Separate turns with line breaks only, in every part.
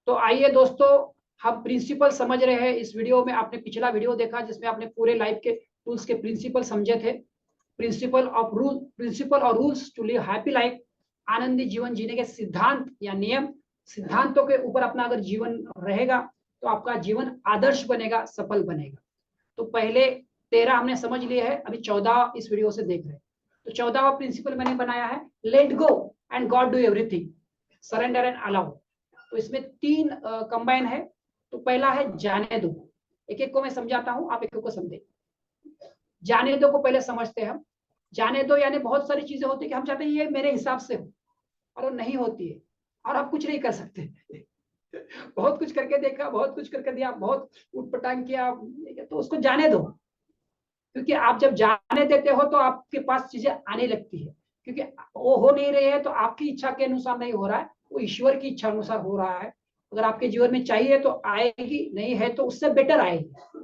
तो आइए दोस्तों, हम प्रिंसिपल समझ रहे हैं। इस वीडियो में आपने पिछला वीडियो देखा जिसमें आपने पूरे लाइफ के टूल्स के प्रिंसिपल समझे थे। प्रिंसिपल और rules to live happy life, आनंदी जीवन जीने के सिद्धांत या नियम। सिद्धांतों के ऊपर अपना अगर जीवन रहेगा तो आपका जीवन आदर्श बनेगा, सफल बनेगा। तो पहले 13 हमने समझ लिए है, अभी 14 इस वीडियो से देख रहे हैं। तो 14वां प्रिंसिपल मैंने बनाया है, let go and God do everything, surrender and allow. तो इसमें 3 कंबाइन है। तो पहला है जाने दो। एक एक को मैं समझाता हूं, आप एक एक को समझे। जाने दो को पहले समझते हैं हम। जाने दो यानी बहुत सारी चीजें होती है कि हम चाहते हैं ये मेरे हिसाब से हो, और वो नहीं होती है, और आप कुछ नहीं कर सकते। बहुत कुछ करके देखा, बहुत कुछ करके दिया, बहुत उठपटांग किया, तो उसको जाने दो। क्योंकि आप जब जाने देते हो तो आपके पास चीजें आने लगती है। क्योंकि वो हो नहीं रही है तो आपकी इच्छा के अनुसार नहीं हो रहा है, वो ईश्वर की इच्छा अनुसार हो रहा है। अगर आपके जीवन में चाहिए तो आएगी, नहीं है तो उससे बेटर आएगी।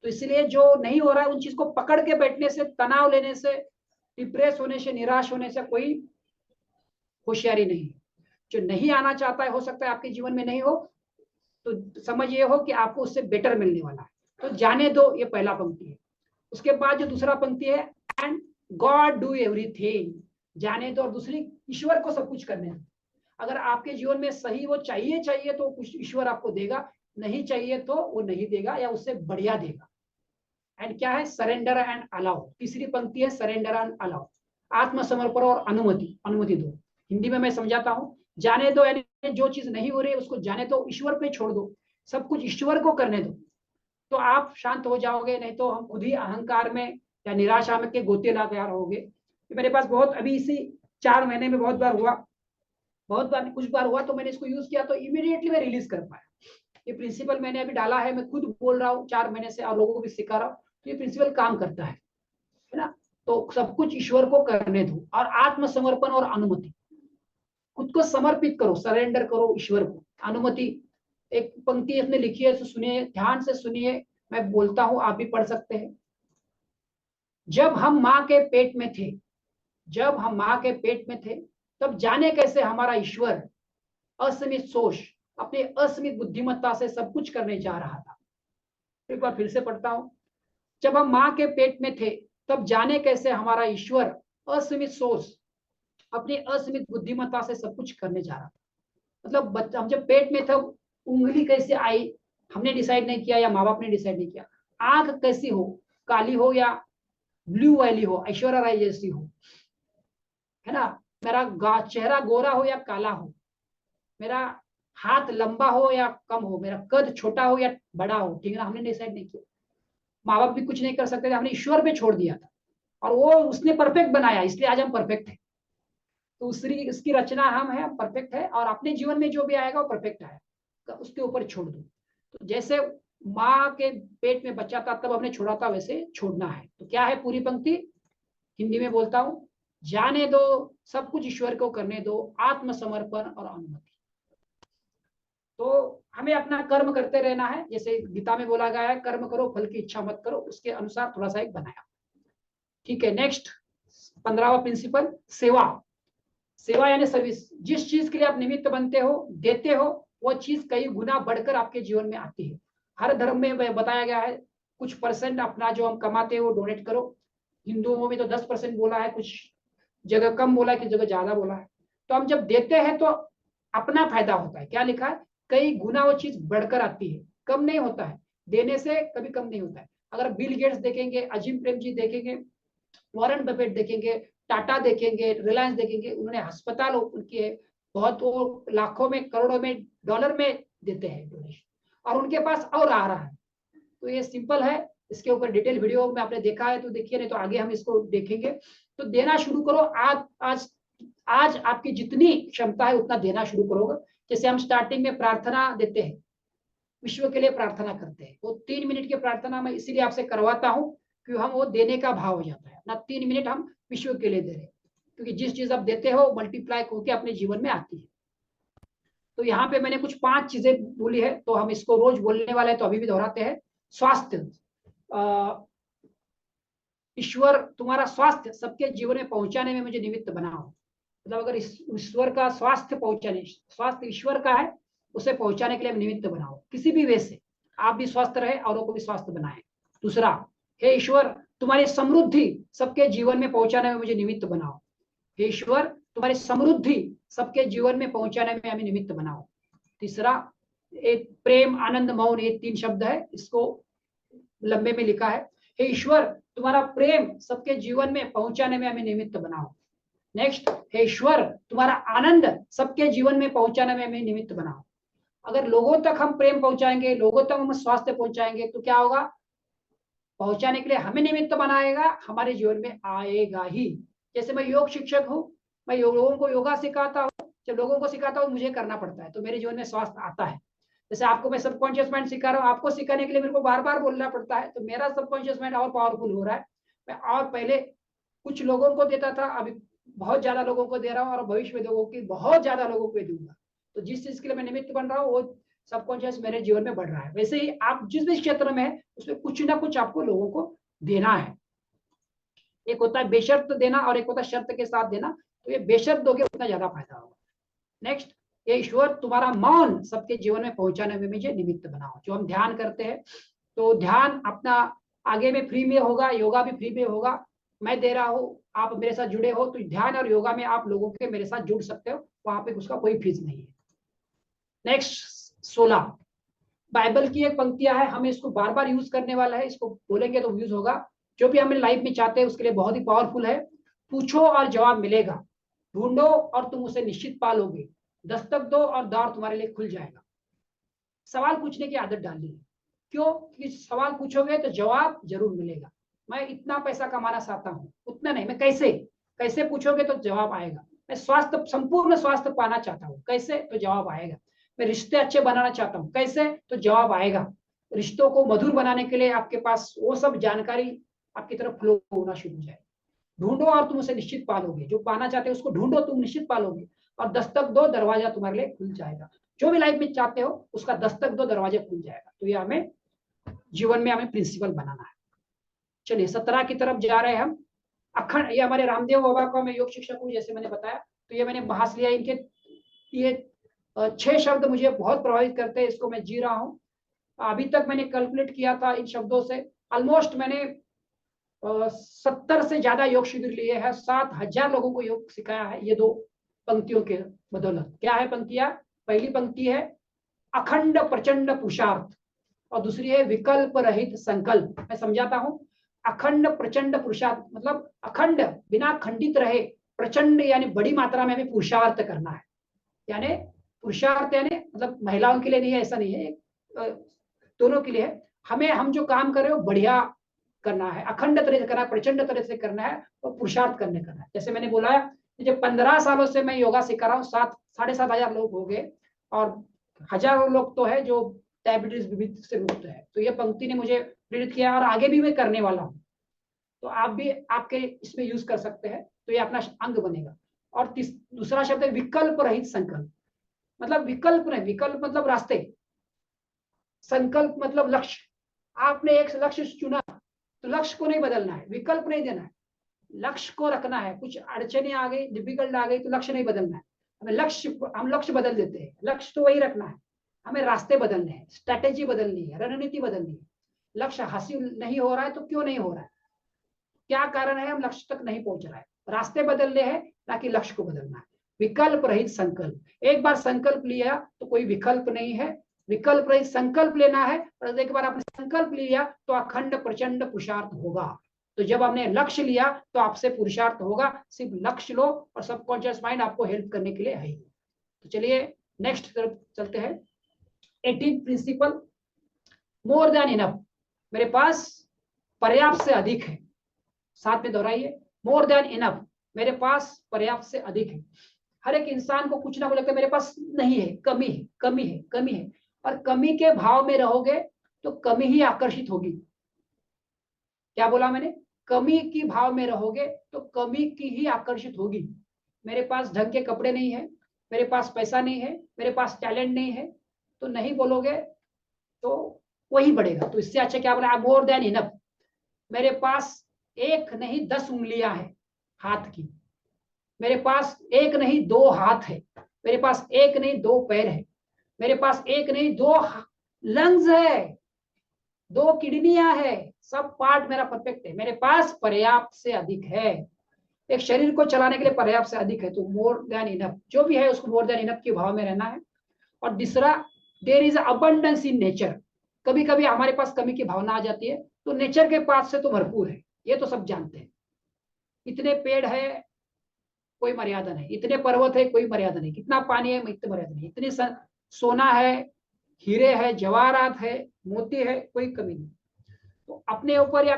तो इसलिए जो नहीं हो रहा है उन चीज को पकड़ के बैठने से, तनाव लेने से, डिप्रेस होने से, निराश होने से कोई होशियारी नहीं है। जो नहीं आना चाहता है, हो सकता है आपके जीवन में नहीं हो, तो समझ ये हो कि आपको उससे बेटर मिलने वाला है। तो जाने दो, ये पहला पंक्ति है। उसके बाद जो दूसरा पंक्ति है, एंड गॉड डू एवरीथिंग, जाने दो और दूसरी ईश्वर को सब कुछ करने दो। अगर आपके जीवन में सही वो चाहिए तो कुछ ईश्वर आपको देगा, नहीं चाहिए तो वो नहीं देगा या उससे बढ़िया देगा। एंड क्या है, सरेंडर एंड अलाउ। तीसरी पंक्ति है सरेंडर एंड अलाउ, आत्मसमर्पण और अनुमति दो। हिंदी में मैं समझाता हूं। जाने दो यानी जो चीज नहीं हो रही है उसको जाने दो, ईश्वर पे छोड़ दो, सब कुछ ईश्वर को करने दो, तो आप शांत हो जाओगे। नहीं तो हम खुद ही अहंकार में या निराशा में के गोते ला तैयार होगे। मेरे पास बहुत अभी इसी 4 महीने में बहुत बार हुआ, कुछ बार हुआ, तो मैंने इसको यूज किया तो इमीडिएटली मैं रिलीज कर पाया। ये प्रिंसिपल मैंने अभी डाला है, मैं खुद बोल रहा हूँ 4 महीने से और लोगों को भी सिखा रहा हूँ। तो ये प्रिंसिपल काम करता है ना। तो सब कुछ ईश्वर को करने दो और आत्मसमर्पण और अनुमति, खुद को समर्पित करो, सरेंडर करो ईश्वर को। अनुमति, एक पंक्ति इसने लिखी है, तो सुनिए, ध्यान से सुनिए, मैं बोलता हूं, आप भी पढ़ सकते हैं। जब हम माँ के पेट में थे, जब हम माँ के पेट में थे, तब जाने कैसे हमारा ईश्वर असीमित सोच, अपनी असीमित बुद्धिमत्ता से सब कुछ करने जा रहा था। एक बार फिर से पढ़ता हूं। जब हम माँ के पेट में थे, तब जाने कैसे हमारा ईश्वर असीमित सोच, अपनी असीमित बुद्धिमत्ता से सब कुछ करने जा रहा था। मतलब हम जब पेट में थे, उंगली कैसे आई हमने डिसाइड नहीं किया, या माँ बाप ने डिसाइड नहीं किया। आंख कैसी हो, काली हो या ब्लू वाली हो, ऐश्वर्या राय जैसी हो, है ना। मेरा चेहरा गोरा हो या काला हो, मेरा हाथ लंबा हो या कम हो, मेरा कद छोटा हो या बड़ा हो, ठीक है ना, हमने डिसाइड नहीं किया। माँ बाप भी कुछ नहीं कर सकते थे, हमने ईश्वर पे छोड़ दिया था, और वो उसने परफेक्ट बनाया, इसलिए आज हम परफेक्ट है। तो उसकी रचना हम है, हम परफेक्ट है, और अपने जीवन में जो भी आएगा वो परफेक्ट आएगा, तो उसके ऊपर छोड़ दो। तो जैसे माँ के पेट में बच्चा था तब हमने छोड़ा था, वैसे छोड़ना है। तो क्या है पूरी पंक्ति, हिंदी में बोलता हूं। जाने दो, सब कुछ ईश्वर को करने दो, आत्मसमर्पण और अनुमति। तो हमें अपना कर्म करते रहना है, जैसे गीता में बोला गया है, कर्म करो फल की इच्छा मत करो, उसके अनुसार थोड़ा सा एक बनाया। ठीक है, नेक्स्ट 15वां प्रिंसिपल, सेवा। सेवा यानी सर्विस। जिस चीज के लिए आप निमित्त बनते हो, देते हो, वो चीज कई गुना बढ़कर आपके जीवन में आती है। हर धर्म में बताया गया है, कुछ परसेंट अपना जो हम कमाते हैं वो डोनेट करो। हिंदुओं में तो 10% बोला है, कुछ जगह कम बोला है, किसी जगह ज्यादा बोला है। तो हम जब देते हैं तो अपना फायदा होता है। क्या लिखा है, कई गुना वो चीज बढ़कर आती है, कम नहीं होता है। देने से कभी कम नहीं होता है। अगर बिल गेट्स देखेंगे, अजीम प्रेम जी देखेंगे, वॉरेन बफेट देखेंगे, टाटा देखेंगे, रिलायंस देखेंगे, उन्होंने अस्पताल ओपन किए, बहुत वो लाखों में, करोड़ों में, डॉलर में देते हैं डोनेशन, और उनके पास और आ रहा है। तो ये सिंपल है, इसके ऊपर डिटेल वीडियो में आपने देखा है तो देखिए, नहीं तो आगे हम इसको देखेंगे। तो देना शुरू करो। आज आपकी जितनी क्षमता है उतना देना शुरू करोगे। जैसे हम स्टार्टिंग में प्रार्थना देते हैं, विश्व के लिए प्रार्थना करते हैं, वो 3 मिनट की प्रार्थना मैं इसीलिए आपसे करवाता हूँ कि हम वो देने का भाव हो जाता है ना। 3 मिनट हम विश्व के लिए दे रहे हैं, क्योंकि जिस चीज आप देते हो मल्टीप्लाई होकर अपने जीवन में आती है। तो यहाँ पे मैंने कुछ 5 चीजें बोली है, तो हम इसको रोज बोलने वाले हैं, तो अभी भी दोहराते हैं। स्वास्थ्य, ईश्वर तुम्हारा स्वास्थ्य सबके जीवन में पहुंचाने में मुझे निमित्त बनाओ। मतलब अगर ईश्वर का स्वास्थ्य पहुंचाने, स्वास्थ्य ईश्वर का है, उसे पहुंचाने के लिए निमित्त बनाओ, किसी भी वे से आप भी स्वस्थ रहे, औरों को भी स्वस्थ बनाए। दूसरा, हे ईश्वर तुम्हारी समृद्धि सबके जीवन में पहुंचाने में मुझे निमित्त बनाओ। हे ईश्वर तुम्हारी समृद्धि सबके जीवन में पहुंचाने में हमें निमित्त बनाओ। तीसरा, एक प्रेम आनंद मौन, ये 3 शब्द है, इसको लंबे में लिखा है। हे ईश्वर तुम्हारा प्रेम सबके जीवन में पहुंचाने में हमें निमित्त बनाओ। नेक्स्ट, हे ईश्वर तुम्हारा आनंद सबके जीवन में पहुंचाने में हमें निमित्त बनाओ। अगर लोगों तक हम प्रेम पहुंचाएंगे, लोगों तक हम स्वास्थ्य पहुंचाएंगे, तो क्या होगा, पहुंचाने के लिए हमें निमित्त बनाएगा, हमारे जीवन में आएगा ही। जैसे मैं योग शिक्षक हूँ, मैं लोगों को योगा सिखाता हूँ, जब लोगों को सिखाता हूँ मुझे करना पड़ता है, तो मेरे जीवन में स्वास्थ्य आता है। जैसे आपको मैं सबकॉन्शियस माइंड सिखा रहा हूँ, आपको सिखाने के लिए मेरे को बार बार बोलना पड़ता है, तो मेरा सबकॉन्शियस माइंड और पावरफुल हो रहा है। मैं और पहले कुछ लोगों को देता था, अभी बहुत ज्यादा लोगों को दे रहा हूँ, और भविष्य में लोगों की बहुत ज्यादा लोगों को दूंगा। तो जिस चीज के लिए मैं निमित्त बन रहा हूँ, वो सबकॉन्शियस मेरे जीवन में बढ़ रहा है। वैसे ही आप जिस भी क्षेत्र में है, उसमें कुछ ना कुछ आपको लोगों को देना है। एक होता है बेशर्त देना, और एक होता है शर्त के साथ देना। तो ये बेशर्त दोगे उतना ज्यादा फायदा होगा। नेक्स्ट, ये ईश्वर तुम्हारा मौन सबके जीवन में पहुंचाने में मुझे निमित्त बनाओ। जो हम ध्यान करते हैं, तो ध्यान अपना आगे में फ्री में होगा, योगा भी फ्री में होगा, मैं दे रहा हूँ, आप मेरे साथ जुड़े हो, तो ध्यान और योगा में आप लोगों के मेरे साथ जुड़ सकते हो, वहां पे उसका कोई फीस नहीं है। नेक्स्ट 16, बाइबल की एक पंक्तियां है, हमें इसको बार बार यूज करने वाला है, इसको बोलेंगे तो यूज होगा। जो भी हमें लाइफ में चाहते हैं उसके लिए बहुत ही पावरफुल है। पूछो और जवाब मिलेगा, ढूंढो और तुम उसे निश्चित पालोगे, दस्तक दो और द्वार तुम्हारे लिए खुल जाएगा। सवाल पूछने की आदत डालनी है। क्यों? कि सवाल पूछोगे तो जवाब जरूर मिलेगा। मैं इतना पैसा कमाना चाहता हूँ, उतना नहीं, मैं कैसे, कैसे पूछोगे तो जवाब आएगा। मैं स्वास्थ्य, संपूर्ण स्वास्थ्य पाना चाहता हूँ, कैसे, तो जवाब आएगा। मैं रिश्ते अच्छे बनाना चाहता हूँ, कैसे, तो जवाब आएगा। रिश्तों को मधुर बनाने के लिए आपके पास वो सब जानकारी आपकी तरफ फ्लो होना शुरू हो जाए। ढूंढो और तुम उसे निश्चित पालोगे, जो पाना चाहते हो उसको ढूंढो, तुम निश्चित पालोगे, और दस्तक दो, दरवाजा तुम्हारे लिए खुल जाएगा। जो भी लाइफ में चाहते हो उसका दस्तक दो, दरवाजा खुल जाएगा। तो ये हमें जीवन में हमें प्रिंसिपल बनाना है। चलिए 17 की तरफ जा रहे हैं हम। अखंड, ये हमारे रामदेव बाबा का मैं योग शिक्षक हूँ, जैसे मैंने बताया, तो ये मैंने बहास लिया। इनके ये 6 शब्द मुझे बहुत प्रभावित करते हैं, इसको मैं जी रहा हूँ। अभी तक मैंने कैलकुलेट किया था इन शब्दों से, ऑलमोस्ट मैंने 70 से ज्यादा योग शिविर लिए हैं, 7,000 लोगों को योग सिखाया है, ये 2 पंक्तियों के बदौलत। क्या है पंक्तियां? पहली पंक्ति है अखंड प्रचंड पुरुषार्थ, और दूसरी है विकल्प रहित संकल्प। मैं समझाता हूं। अखंड प्रचंड पुरुषार्थ मतलब अखंड, बिना खंडित रहे, प्रचंड यानी बड़ी मात्रा में हमें पुरुषार्थ करना है। यानी पुरुषार्थ यानी मतलब महिलाओं के लिए नहीं है, ऐसा नहीं है, दोनों के लिए है। हमें, हम जो काम कर रहे हो बढ़िया करना है, अखंड तरह से करना है, प्रचंड तरह से करना है, और पुरुषार्थ करने करना है। जैसे मैंने बोला है, जब 15 सालों से मैं योगा सिखा रहा हूँ, 7,500 लोग हो गए, और हजारों लोग तो है जो डायबिटीज से मुक्त है। तो ये पंक्ति ने मुझे प्रेरित किया, और आगे भी मैं करने वाला हूँ। तो आप भी आपके इसमें यूज कर सकते हैं, तो ये अपना अंग बनेगा। और दूसरा शब्द है विकल्प रहित संकल्प। मतलब विकल्प नहीं, विकल्प मतलब रास्ते, संकल्प मतलब लक्ष्य। आपने एक लक्ष्य चुना, तो लक्ष्य को नहीं बदलना है, विकल्प नहीं देना है, लक्ष्य को रखना है। कुछ अड़चने आ गई, डिफिकल्ट आ गई, तो लक्ष्य नहीं बदलना है। हमें लक्ष्य, हम लक्ष्य बदल देते हैं, लक्ष्य तो वही रखना है। हमें रास्ते बदलने हैं, स्ट्रेटेजी बदलनी है, रणनीति बदलनी है। लक्ष्य हासिल नहीं हो रहा है तो क्यों नहीं हो रहा है, क्या कारण है, हम लक्ष्य तक नहीं पहुंच रहा है। रास्ते बदलने हैं, ताकि लक्ष्य को बदलना है। विकल्प रहित संकल्प, एक बार संकल्प लिया तो कोई विकल्प नहीं है, विकल्प रहित संकल्प लेना है। और एक बार आपने संकल्प लिया तो अखंड प्रचंड पुरुषार्थ होगा। तो जब आपने लक्ष्य लिया तो आपसे पुरुषार्थ होगा। सिर्फ लक्ष्य लो, और सबकॉन्शियस माइंड आपको हेल्प करने के लिए है। तो चलिए नेक्स्ट तरफ चलते हैं। 18 प्रिंसिपल, मोर देन इनफ, मेरे पास पर्याप्त से अधिक है। साथ में दोहराइए, मोर देन इनफ, मेरे पास पर्याप्त से अधिक है। हर एक इंसान को कुछ ना कुछ लगता है मेरे पास नहीं है, कमी है, कमी है, कमी है। और कमी के भाव में रहोगे तो कमी ही आकर्षित होगी। क्या बोला मैंने? कमी की भाव में रहोगे तो कमी की ही आकर्षित होगी। मेरे पास ढंग के कपड़े नहीं है, मेरे पास पैसा नहीं है, मेरे पास टैलेंट नहीं है, तो नहीं बोलोगे तो वही बढ़ेगा। तो इससे अच्छा क्या बोला, मोर देन इनफ, मेरे पास 1 नहीं 10 उंगलियां हैं हाथ की, मेरे पास 1 नहीं 2 हाथ है, मेरे पास 1 नहीं 2 पैर है, मेरे पास एक नहीं 2 लंग्स है, 2 किडनियां है, सब पार्ट मेरा परफेक्ट है, मेरे पास पर्याप्त से अधिक है। एक शरीर को चलाने के लिए पर्याप्त से अधिक है, तो मोर देन इनफ, जो भी है उसको मोर देन इनफ के भाव में रहना है। और दूसरा, there is abundance in nature. कभी कभी हमारे पास कमी की भावना आ जाती है, तो नेचर के पास से तो भरपूर है, ये तो सब जानते हैं। इतने पेड़ है, कोई मर्यादा नहीं, इतने पर्वत है, कोई मर्यादा नहीं, कितना पानी है, इतनी मर्यादा नहीं, इतनी सोना है, हीरे है, जवाहरात है, मोती है, कोई कमी नहीं। तो अपने ऊपर या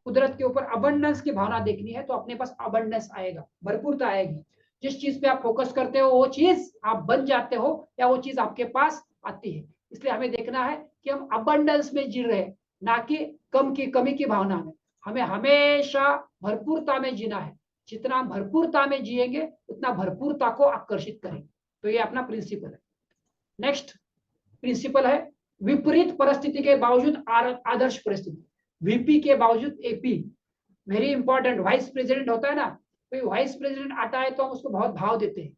कुदरत के ऊपर अबंडेंस की भावना देखनी है, तो अपने पास अबंडेंस आएगा, भरपूरता आएगी। जिस चीज पे आप फोकस करते हो वो चीज आप बन जाते हो, या वो चीज आपके पास आती है। इसलिए हमें देखना है कि हम अबंडेंस में जी रहे, ना कि कमी की भावना में। हमें हमेशा भरपूरता में जीना है। जितना हम भरपूरता में जिएंगे उतना भरपूरता को आकर्षित करेंगे। तो ये अपना प्रिंसिपल है। नेक्स्ट प्रिंसिपल है, विपरीत परिस्थिति के बावजूद आदर्श परिस्थिति। वीपी के बावजूद AP, very important. Vice president होता है ना, कोई वाइस प्रेसिडेंट आता है तो हम उसको बहुत भाव देते हैं।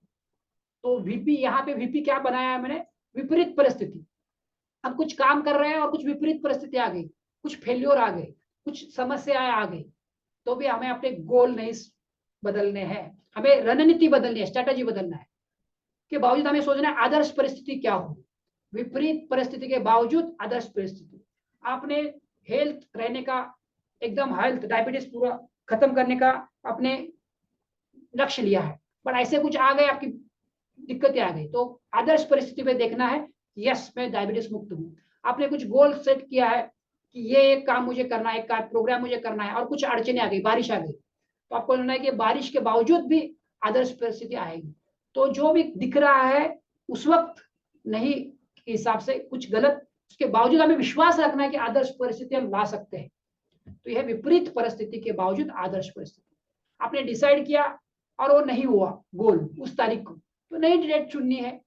तो वीपी, यहाँ पे वीपी क्या बनाया है मैंने, विपरीत परिस्थिति। हम कुछ काम कर रहे हैं और कुछ विपरीत परिस्थिति आ गई, कुछ फेल्योर आ गई, कुछ समस्याएं आ गई, तो भी हमें अपने गोल नहीं बदलने हैं, हमें रणनीति बदलनी है, स्ट्रैटेजी बदलना है। के बावजूद हमें सोचना है आदर्श परिस्थिति क्या हो। विपरीत परिस्थिति के बावजूद आदर्श परिस्थिति। आपने हेल्थ रहने का, एकदम हेल्थ डायबिटीज पूरा खत्म करने का आपने लक्ष्य लिया है, पर ऐसे कुछ आ गए, आपकी दिक्कतें आ गई, तो आदर्श परिस्थिति में देखना है, यस मैं डायबिटीज मुक्त हूँ। आपने कुछ गोल सेट किया है कि ये एक काम मुझे करना है, एक प्रोग्राम मुझे करना है, और कुछ अड़चने आ गई, बारिश आ गई, तो आपको लेना है कि बारिश के बावजूद भी आदर्श परिस्थिति आएगी। तो जो भी दिख रहा है उस वक्त नहीं के हिसाब से कुछ गलत, उसके बावजूद हमें विश्वास रखना है कि आदर्श परिस्थिति हम ला सकते हैं। तो यह विपरीत परिस्थिति के बावजूद आदर्श परिस्थिति। आपने डिसाइड किया और वो नहीं हुआ गोल उस तारीख को, तो नई डेट चुननी है,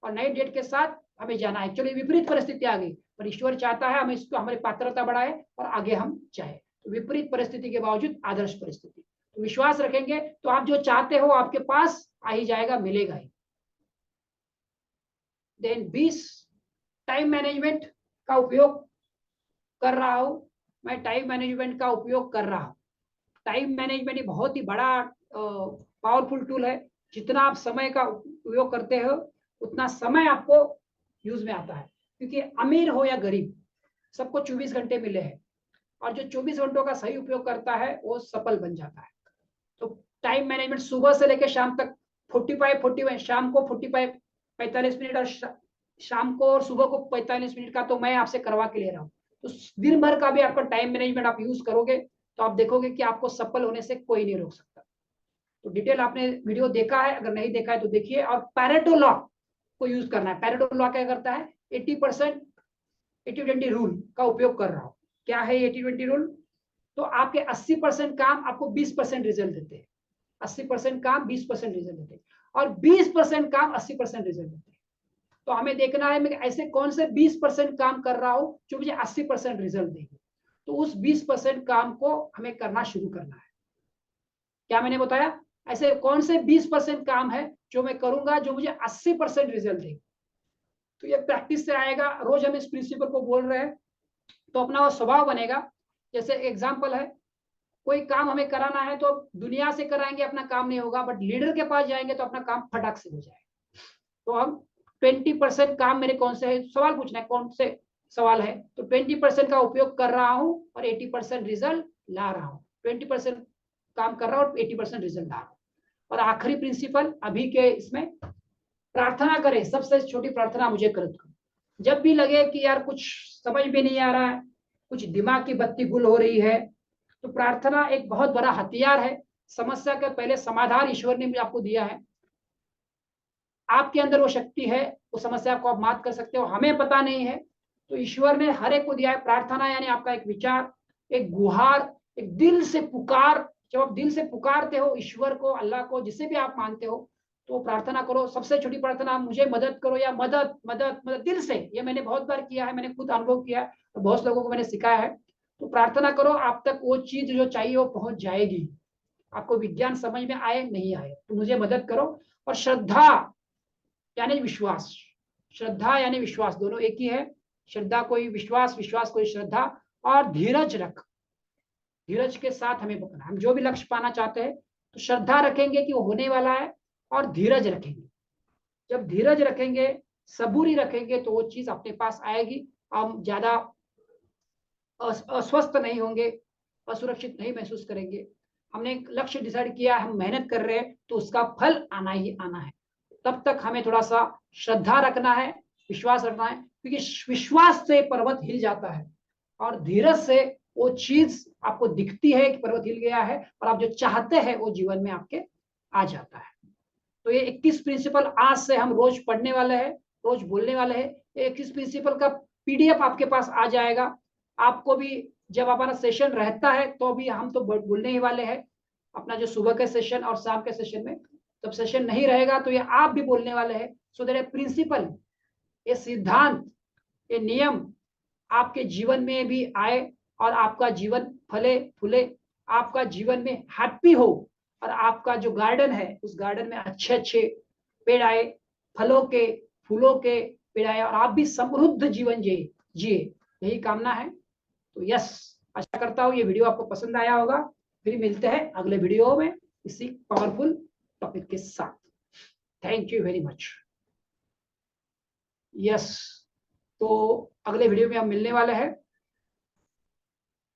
और नई डेट के साथ हमें जाना है। चलिए विपरीत परिस्थिति आ गई, पर ईश्वर चाहता है हम इसको, हमारी पात्रता बढ़ाए और आगे हम चाहे। तो विपरीत परिस्थिति के बावजूद आदर्श परिस्थिति, तो विश्वास रखेंगे तो आप जो चाहते हो आपके पास आ ही जाएगा, मिलेगा ही। देन 20, टाइम मैनेजमेंट का उपयोग कर रहा हूं, मैं टाइम मैनेजमेंट का उपयोग कर रहा हूं। टाइम मैनेजमेंट बहुत ही बड़ा पावरफुल टूल है। जितना आप समय का उपयोग करते हो उतना समय आपको यूज में आता है, क्योंकि अमीर हो या गरीब सबको 24 घंटे मिले हैं, और जो 24 घंटों का सही उपयोग करता है वो सफल बन जाता है। तो टाइम मैनेजमेंट सुबह से लेकर शाम तक 45 शाम को 45 मिनट, और शाम को और सुबह को 45 मिनट का तो मैं आपसे करवा के ले रहा हूँ। तो दिन भर का भी आपका टाइम मैनेजमेंट आप यूज करोगे तो आप देखोगे कि आपको सफल होने से कोई नहीं रोक सकता। तो डिटेल आपने वीडियो देखा है, अगर नहीं देखा है तो देखिए। और पैरेटो लॉ को यूज करना है। पैरेटो लॉ क्या करता है, 80% 80-20 रूल का उपयोग कर रहा हूँ। क्या है 80-20 रूल, तो आपके 80% काम आपको 20% रिजल्ट देते हैं। 80% काम 20% रिजल्ट देते हैं, और 20% काम 80% रिजल्ट देते हैं। तो हमें देखना है मैं ऐसे कौन से 20% काम कर रहा हूं जो मुझे 80% रिजल्ट देगी। तो उस 20% काम को हमें करना शुरू करना है। क्या मैंने बताया, ऐसे कौन से 20% काम है जो मैं करूंगा जो मुझे 80% रिजल्ट देगी। तो ये प्रैक्टिस से आएगा, रोज हम इस प्रिंसिपल को बोल रहे हैं तो अपना वो स्वभाव बनेगा। जैसे एग्जाम्पल है, कोई काम हमें कराना है तो दुनिया से कराएंगे अपना काम नहीं होगा, बट लीडर के पास जाएंगे तो अपना काम फटाक से हो जाएगा। तो हम 20% काम मेरे कौन से है, सवाल पूछना है कौन से सवाल है, तो 20% का उपयोग कर रहा हूं और 80% रिजल्ट ला रहा हूं। 20% काम कर रहा हूं और 80% रिजल्ट ला रहा हूं। और आखिरी प्रिंसिपल अभी के इसमें, प्रार्थना करें। सबसे छोटी प्रार्थना मुझे कर दो। जब भी लगे कि यार कुछ समझ में नहीं आ रहा है, कुछ दिमाग की बत्ती गुल हो रही है, तो प्रार्थना एक बहुत बड़ा हथियार है। समस्या का पहले समाधान ईश्वर ने आपको दिया है, आपके अंदर वो शक्ति है, उस समस्या को आप मात कर सकते हो, हमें पता नहीं है तो ईश्वर ने हर एक को दिया है। प्रार्थना यानी आपका एक विचार, एक गुहार, एक दिल से पुकार। जब आप दिल से पुकारते हो ईश्वर को, अल्लाह को, जिसे भी आप मानते हो, तो प्रार्थना करो। सबसे छोटी प्रार्थना, मुझे मदद करो, या मदद मदद मदद, दिल से। ये मैंने बहुत बार किया है, मैंने खुद अनुभव किया है, तो बहुत लोगों को मैंने सिखाया है। तो प्रार्थना करो, आप तक वो चीज जो चाहिए वो पहुंच जाएगी। आपको विज्ञान समझ में आए नहीं आए तो मुझे मदद करो। और श्रद्धा यानी विश्वास, श्रद्धा यानी विश्वास, दोनों एक ही है। श्रद्धा कोई विश्वास, विश्वास कोई श्रद्धा। और धीरज रख, धीरज के साथ हमें पकड़ना। हम जो भी लक्ष्य पाना चाहते हैं तो श्रद्धा रखेंगे कि वो होने वाला है, और धीरज रखेंगे। जब धीरज रखेंगे, सबूरी रखेंगे, तो वो चीज अपने पास आएगी। हम ज्यादा अस्वस्थ नहीं होंगे, असुरक्षित नहीं महसूस करेंगे। हमने एक लक्ष्य डिसाइड किया, हम मेहनत कर रहे हैं, तो उसका फल आना ही आना है। तब तक हमें थोड़ा सा श्रद्धा रखना है, विश्वास रखना है, क्योंकि विश्वास से पर्वत हिल जाता है, और धीरज से वो चीज आपको दिखती है कि पर्वत हिल गया है, और आप जो चाहते हैं वो जीवन में आपके आ जाता है। तो ये 21 प्रिंसिपल आज से हम रोज पढ़ने वाले हैं, रोज बोलने वाले हैं। 21 प्रिंसिपल का पीडीएफ आपके पास आ जाएगा। आपको भी जब हमारा सेशन रहता है तो भी हम तो बोलने ही वाले हैं, अपना जो सुबह के सेशन और शाम के सेशन में। जब सेशन नहीं रहेगा तो ये आप भी बोलने वाले हैं। सो देयर प्रिंसिपल, ये सिद्धांत, ये नियम आपके जीवन में भी आए, और आपका जीवन फले फूले, आपका जीवन में हैप्पी हो, और आपका जो गार्डन है उस गार्डन में अच्छे अच्छे पेड़ आए, फलों के, फूलों के पेड़ आए, और आप भी समृद्ध जीवन जिए, यही कामना है। तो यस, आशा करता हूँ ये वीडियो आपको पसंद आया होगा। फिर मिलते हैं अगले वीडियो में इसी पावरफुल टॉपिक के साथ। Thank you very much. Yes, तो अगले वीडियो में हम मिलने वाले हैं।